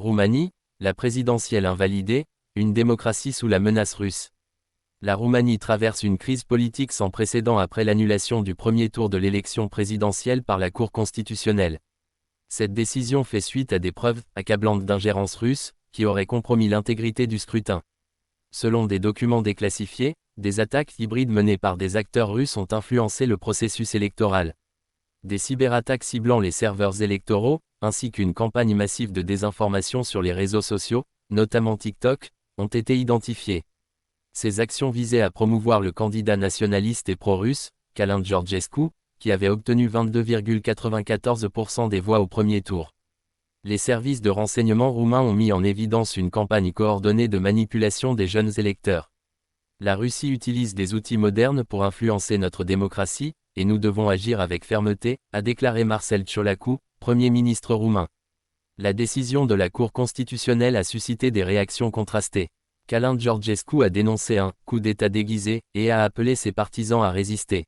Roumanie, la présidentielle invalidée, une démocratie sous la menace russe. La Roumanie traverse une crise politique sans précédent après l'annulation du premier tour de l'élection présidentielle par la Cour constitutionnelle. Cette décision fait suite à des preuves accablantes d'ingérence russe, qui auraient compromis l'intégrité du scrutin. Selon des documents déclassifiés, des attaques hybrides menées par des acteurs russes ont influencé le processus électoral. Des cyberattaques ciblant les serveurs électoraux, ainsi qu'une campagne massive de désinformation sur les réseaux sociaux, notamment TikTok, ont été identifiées. Ces actions visaient à promouvoir le candidat nationaliste et pro-russe, Călin Georgescu, qui avait obtenu 22,94% des voix au premier tour. Les services de renseignement roumains ont mis en évidence une campagne coordonnée de manipulation des jeunes électeurs. La Russie utilise des outils modernes pour influencer notre démocratie, et nous devons agir avec fermeté, a déclaré Marcel Ciolacu, Premier ministre roumain. La décision de la Cour constitutionnelle a suscité des réactions contrastées. Călin Georgescu a dénoncé un « coup d'État déguisé » et a appelé ses partisans à résister.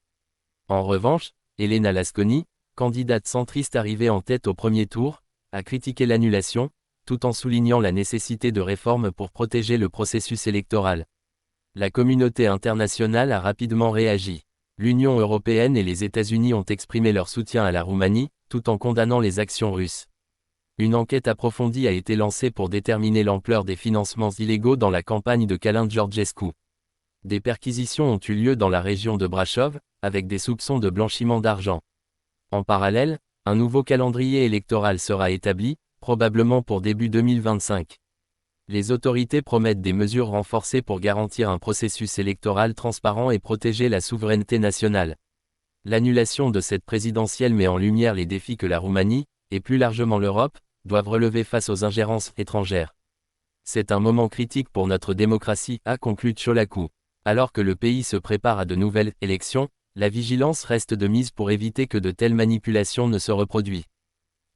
En revanche, Elena Lasconi, candidate centriste arrivée en tête au premier tour, a critiqué l'annulation, tout en soulignant la nécessité de réformes pour protéger le processus électoral. La communauté internationale a rapidement réagi. L'Union européenne et les États-Unis ont exprimé leur soutien à la Roumanie, tout en condamnant les actions russes. Une enquête approfondie a été lancée pour déterminer l'ampleur des financements illégaux dans la campagne de Călin Georgescu. Des perquisitions ont eu lieu dans la région de Brașov, avec des soupçons de blanchiment d'argent. En parallèle, un nouveau calendrier électoral sera établi, probablement pour début 2025. Les autorités promettent des mesures renforcées pour garantir un processus électoral transparent et protéger la souveraineté nationale. L'annulation de cette présidentielle met en lumière les défis que la Roumanie, et plus largement l'Europe, doivent relever face aux ingérences étrangères. C'est un moment critique pour notre démocratie, a conclu Ciolacu. Alors que le pays se prépare à de nouvelles élections, la vigilance reste de mise pour éviter que de telles manipulations ne se reproduisent.